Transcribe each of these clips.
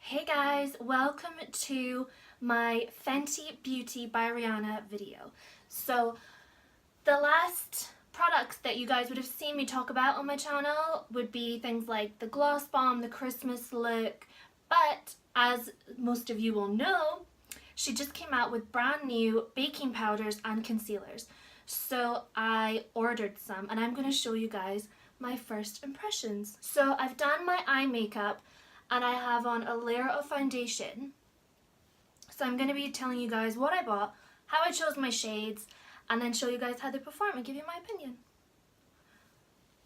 Hey guys, welcome to my Fenty Beauty by Rihanna video. So the last products that you guys would have seen me talk about on my channel would be things like the gloss bomb, the Christmas look, but as most of you will know, she just came out with brand new baking powders and concealers. So I ordered some and I'm going to show you guys my first impressions. So I've done my eye makeup and I have on a layer of foundation. So I'm going to be telling you guys what I bought, how I chose my shades, and then show you guys how they perform and give you my opinion.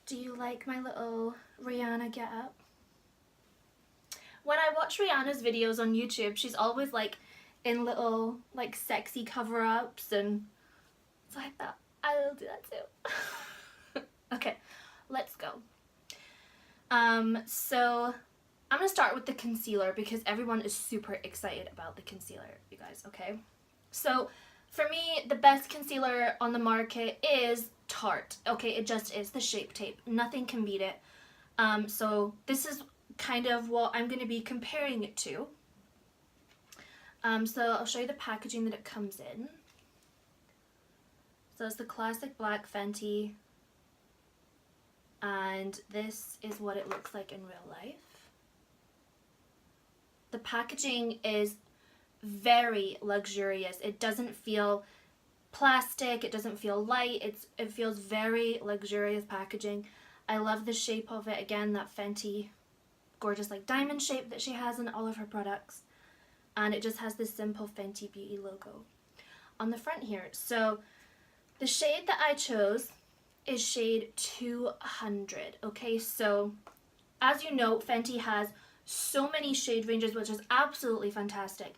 Do you like my little Rihanna get up? When I watch Rihanna's videos on YouTube, she's always like in little like sexy cover-ups, and so I thought I will do that too. Okay, let's go. So I'm going to start with the concealer because everyone is super excited about the concealer, you guys, okay? So for me, the best concealer on the market is Tarte, okay? It just is, the Shape Tape. Nothing can beat it. So this is kind of what I'm going to be comparing it to. So I'll show you the packaging that it comes in. So it's the classic black Fenty. And this is what it looks like in real life. The packaging is very luxurious. It doesn't feel plastic, it doesn't feel light, it feels very luxurious packaging. I love the shape of it. Again, that Fenty gorgeous like diamond shape that she has in all of her products. And it just has this simple Fenty Beauty logo on the front here. So the shade that I chose is shade 200. Okay, so as you know, Fenty has so many shade ranges, which is absolutely fantastic,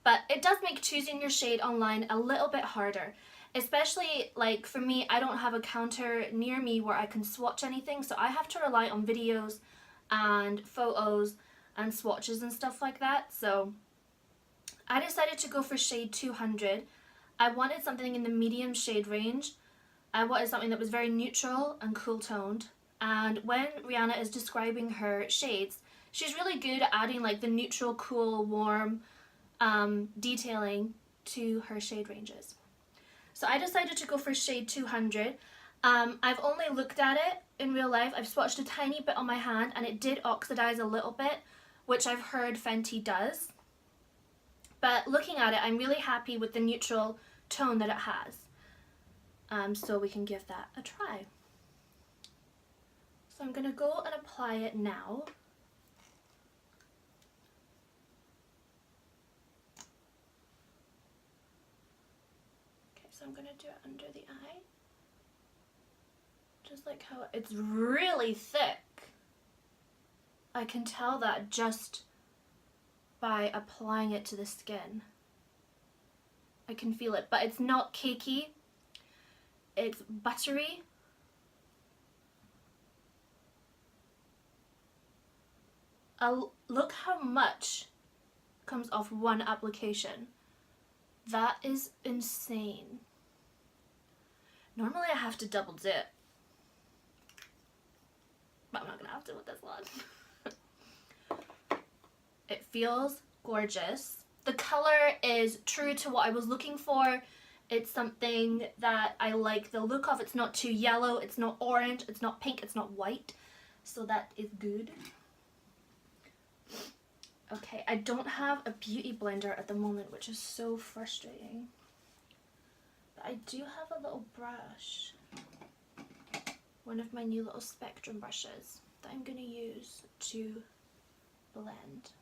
but it does make choosing your shade online a little bit harder, especially like for me. I don't have a counter near me where I can swatch anything, so I have to rely on videos and photos and swatches and stuff like that. So I decided to go for shade 200. I wanted something in the medium shade range. I wanted something that was very neutral and cool toned, and when Rihanna is describing her shades, she's really good at adding like the neutral, cool, warm detailing to her shade ranges. So I decided to go for shade 200. I've only looked at it in real life. I've swatched a tiny bit on my hand and it did oxidize a little bit, which I've heard Fenty does. But looking at it, I'm really happy with the neutral tone that it has. So we can give that a try. So I'm going to go and apply it now. So I'm going to do it under the eye, just like how it's really thick. I can tell that just by applying it to the skin. I can feel it, but it's not cakey, it's buttery. Look how much comes off one application. That is insane. Normally I have to double dip, but I'm not gonna have to with this one. It feels gorgeous. The color is true to what I was looking for. It's something that I like the look of. It's not too yellow, it's not orange, it's not pink, it's not white. So that is good. Okay, I don't have a beauty blender at the moment, which is so frustrating. But I do have a little brush, one of my new little Spectrum brushes that I'm going to use to blend.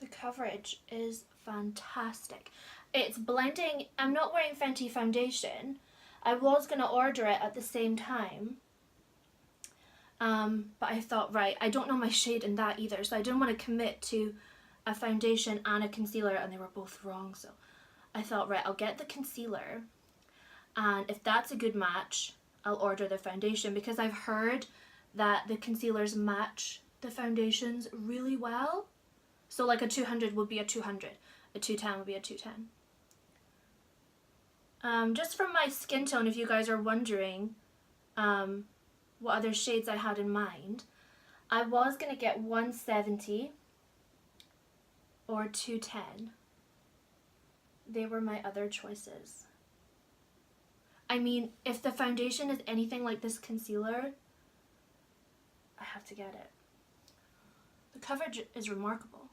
The coverage is fantastic. It's blending. I'm not wearing Fenty foundation. I was going to order it at the same time. But I thought, right, I don't know my shade in that either, so I didn't want to commit to a foundation and a concealer, and they were both wrong. So I thought, right, I'll get the concealer, and if that's a good match, I'll order the foundation, because I've heard that the concealers match the foundations really well. So like a 200 would be a 200, a 210 would be a 210. Just from my skin tone, if you guys are wondering what other shades I had in mind, I was going to get 170 or 210. They were my other choices. I mean, if the foundation is anything like this concealer, I have to get it. The coverage is remarkable.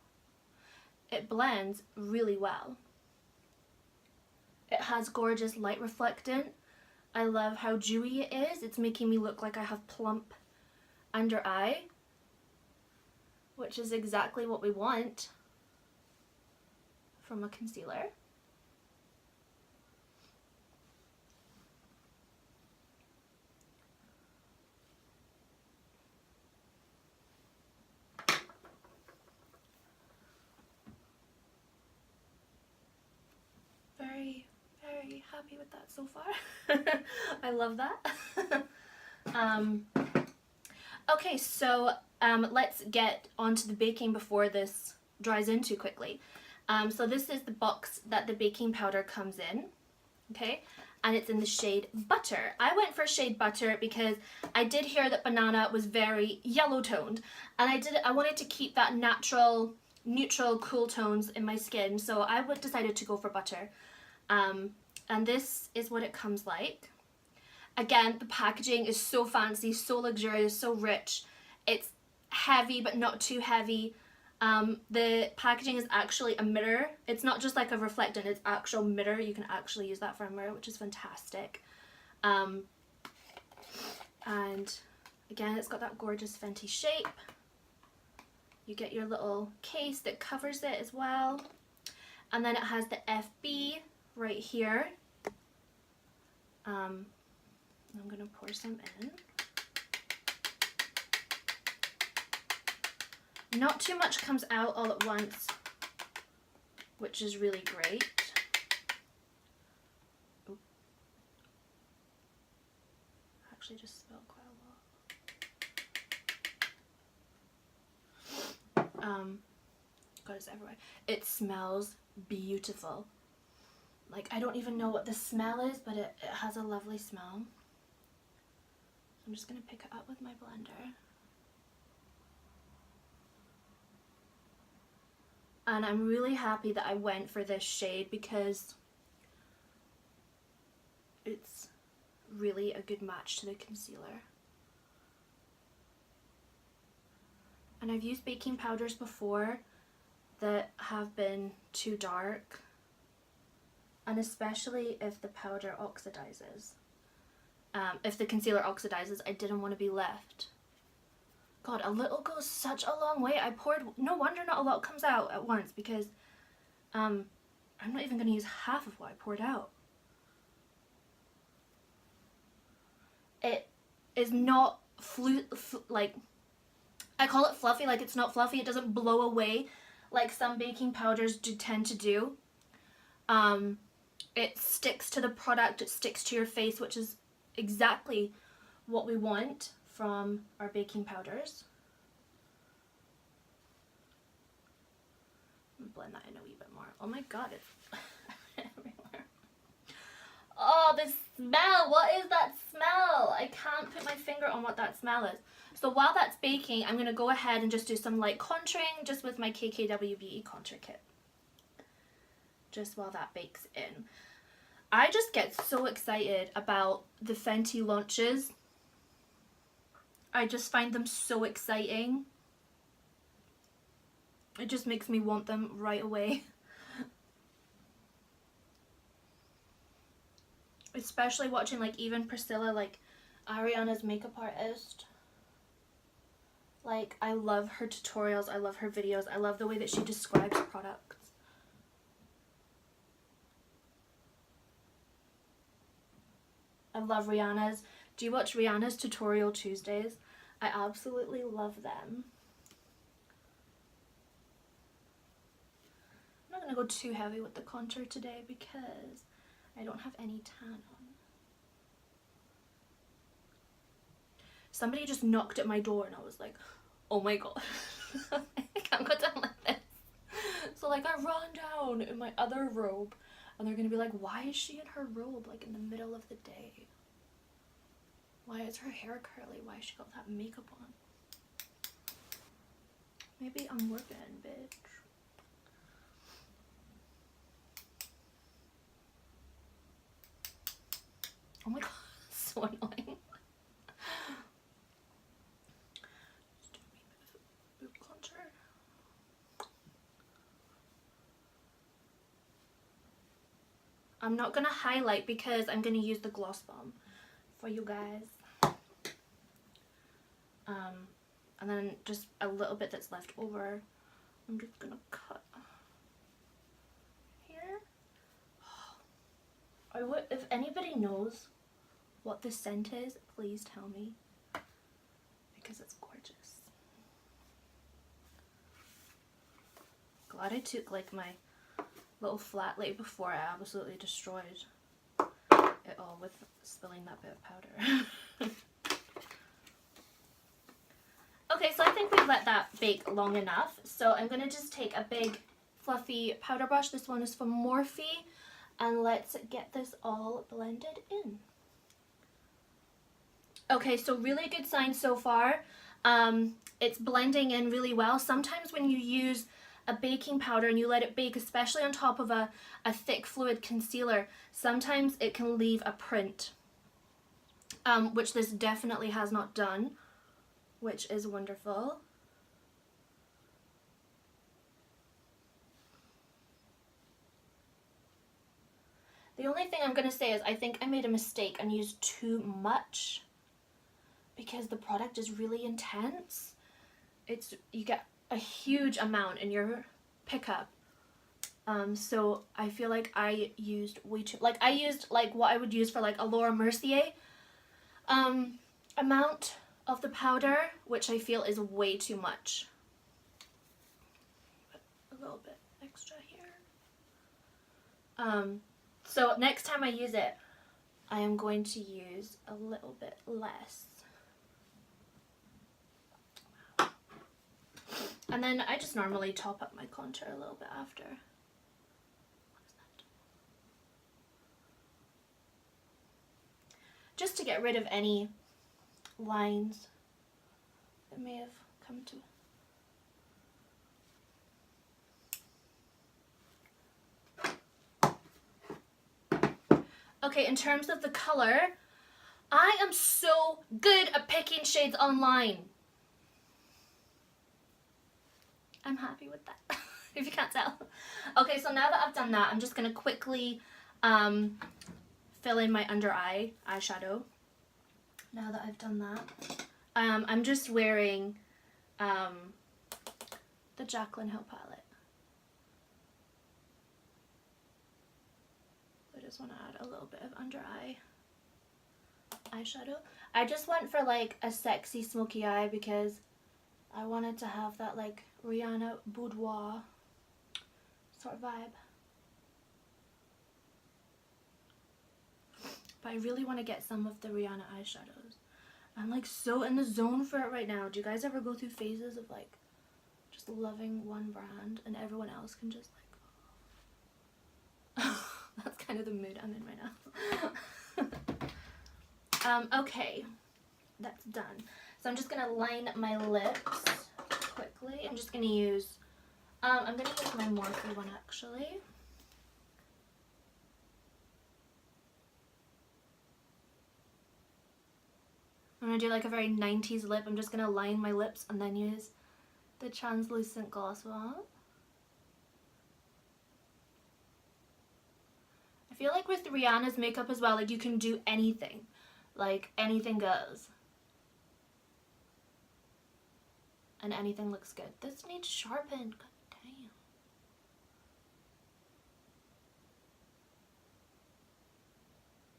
It blends really well. It has gorgeous light reflectant. I love how dewy it is. It's making me look like I have plump under eye, which is exactly what we want from a concealer. Very happy with that so far. I love that. Okay, so let's get onto the baking before this dries in too quickly. So this is the box that the baking powder comes in, okay, and it's in the shade Butter. I went for shade Butter because I did hear that Banana was very yellow toned, and I wanted to keep that natural, neutral, cool tones in my skin, so I decided to go for Butter. And this is what it comes like. Again, the packaging is so fancy, so luxurious, so rich. It's heavy but not too heavy. The packaging is actually a mirror. It's not just like a reflectant, it's actual mirror. You can actually use that for a mirror, which is fantastic. And again, it's got that gorgeous Fenty shape. You get your little case that covers it as well. And then it has the FB right here. I'm going to pour some in. Not too much comes out all at once, which is really great. Oop. Actually just spilled quite a lot. God, it's everywhere. It smells beautiful. Like, I don't even know what the smell is, but it has a lovely smell. I'm just going to pick it up with my blender. And I'm really happy that I went for this shade because it's really a good match to the concealer. And I've used baking powders before that have been too dark. And especially if the powder oxidizes. If the concealer oxidizes, I didn't want to be left. God, a little goes such a long way. I poured, no wonder not a lot comes out at once because I'm not even going to use half of what I poured out. It is not like, I call it fluffy, like it's not fluffy. It doesn't blow away like some baking powders do tend to do. It sticks to the product, it sticks to your face, which is exactly what we want from our baking powders. Blend that in a wee bit more. Oh my god, it's everywhere. Oh, the smell! What is that smell? I can't put my finger on what that smell is. So while that's baking, I'm going to go ahead and just do some light contouring just with my KKW BEAUTY contour kit. Just while that bakes in. I just get so excited about the Fenty launches. I just find them so exciting. It just makes me want them right away. Especially watching like even Priscilla, like Ariana's makeup artist. Like, I love her tutorials, I love her videos, I love the way that she describes products. I love Rihanna's. Do you watch Rihanna's tutorial Tuesdays? I absolutely love them. I'm not going to go too heavy with the contour today because I don't have any tan on. Somebody just knocked at my door and I was like, Oh my god. I can't go down like this. So like I run down in my other robe and they're gonna be like, why is she in her robe like in the middle of the day? Why is her hair curly? Why has she got that makeup on? Maybe I'm working, bitch. Oh my god, so annoying. Just do a wee bit of boob contour. I'm not gonna highlight because I'm gonna use the gloss bomb for you guys. And then just a little bit that's left over, I'm just gonna cut here. If anybody knows what this scent is, please tell me, because it's gorgeous. Glad I took like my little flat lay before I absolutely destroyed it all with spilling that bit of powder. Okay, so I think we've let that bake long enough. So I'm going to just take a big fluffy powder brush. This one is from Morphe. And let's get this all blended in. Okay, so really good sign so far. It's blending in really well. Sometimes when you use a baking powder and you let it bake, especially on top of a thick fluid concealer, sometimes it can leave a print, which this definitely has not done, which is wonderful. The only thing I'm going to say is I think I made a mistake and used too much because the product is really intense. You get a huge amount in your pickup. So I feel like I used way too, like I used like what I would use for like a Laura Mercier amount of the powder, which I feel is way too much. A little bit extra here. So next time I use it, I am going to use a little bit less. And then I just normally top up my contour a little bit after. What is that? Just to get rid of any lines that may have come to. Okay, in terms of the color, I am so good at picking shades online. I'm happy with that, if you can't tell. Okay, so now that I've done that, I'm just going to quickly fill in my under eye eyeshadow. Now that I've done that, I'm just wearing the Jacklyn Hill palette. I just want to add a little bit of under eye eyeshadow. I just went for like a sexy smoky eye because I wanted to have that like Rihanna boudoir sort of vibe. But I really want to get some of the Rihanna eyeshadows. I'm like so in the zone for it right now. Do you guys ever go through phases of like just loving one brand and everyone else can just like that's kind of the mood I'm in right now. Okay, that's done. So I'm just gonna line my lips quickly. I'm just gonna use I'm gonna use my Morphe one actually. I'm gonna do like a very 90s lip. I'm just gonna line my lips and then use the translucent gloss one. I feel like with Rihanna's makeup as well, like you can do anything. Like anything goes. And anything looks good. This needs sharpened. God damn.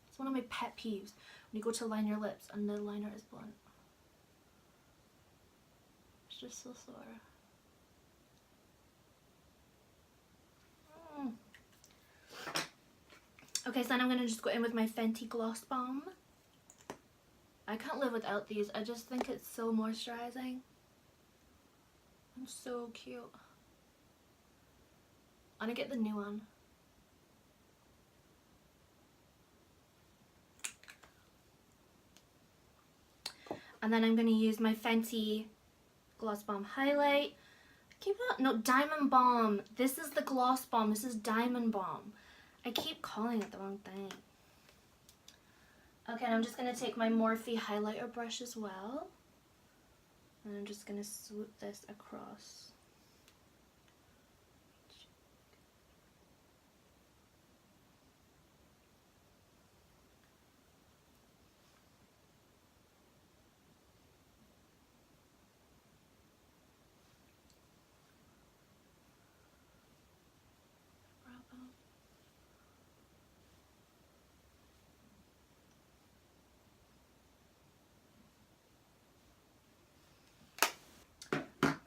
It's one of my pet peeves. When you go to line your lips and the liner is blunt. It's just so sore. Okay, so then I'm going to just go in with my Fenty Gloss Bomb. I can't live without these. I just think it's so moisturizing. It's so cute. I'm gonna get the new one. And then I'm gonna use my Fenty Gloss Bomb Highlight. No, Diamond Balm. This is the Gloss Bomb. This is Diamond Balm. I keep calling it the wrong thing. Okay, and I'm just going to take my Morphe highlighter brush as well. And I'm just going to swoop this across.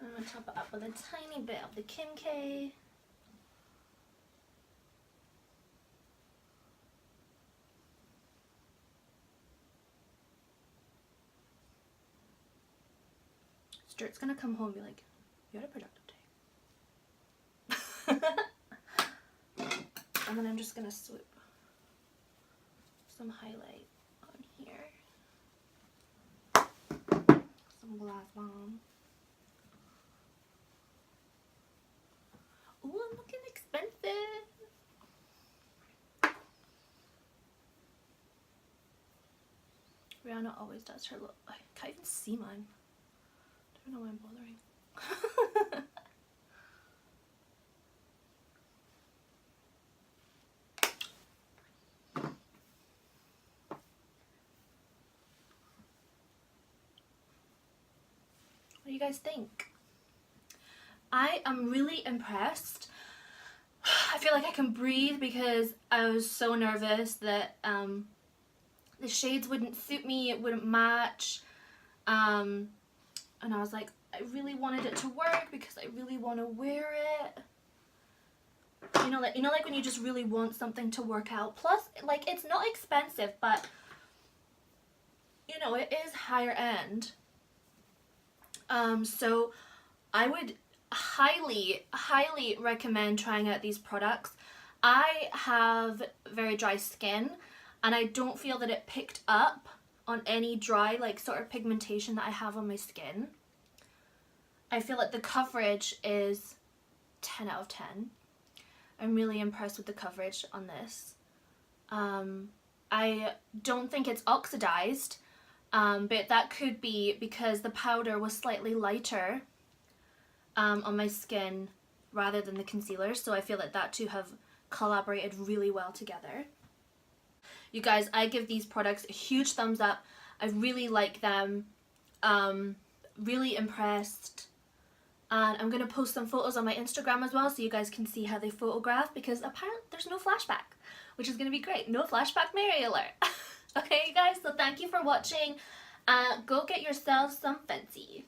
I'm going to top it up with a tiny bit of the Kim K. Stuart's going to come home and be like, you had a productive day. And then I'm just going to swoop some highlight on here. Some Gloss Bomb. Ooh, I'm looking expensive. Rihanna always does her look. I can't even see mine. I don't know why I'm bothering. What do you guys think? I am really impressed. I feel like I can breathe because I was so nervous that the shades wouldn't suit me, it wouldn't match. And I was like, I really wanted it to work because I really want to wear it. You know, like when you just really want something to work out. Plus, like, it's not expensive, but you know, it is higher end. So I would highly recommend trying out these products. I have very dry skin and I don't feel that it picked up on any dry like sort of pigmentation that I have on my skin. I feel like the coverage is 10 out of 10. I'm really impressed with the coverage on this. I don't think it's oxidized, but that could be because the powder was slightly lighter on my skin rather than the concealer, so I feel like that two have collaborated really well together. You guys, I give these products a huge thumbs up. I really like them. Really impressed. And I'm going to post some photos on my Instagram as well so you guys can see how they photograph, because apparently there's no flashback, which is going to be great. No flashback Mary alert. Okay, you guys, so thank you for watching. Go get yourselves some Fenty.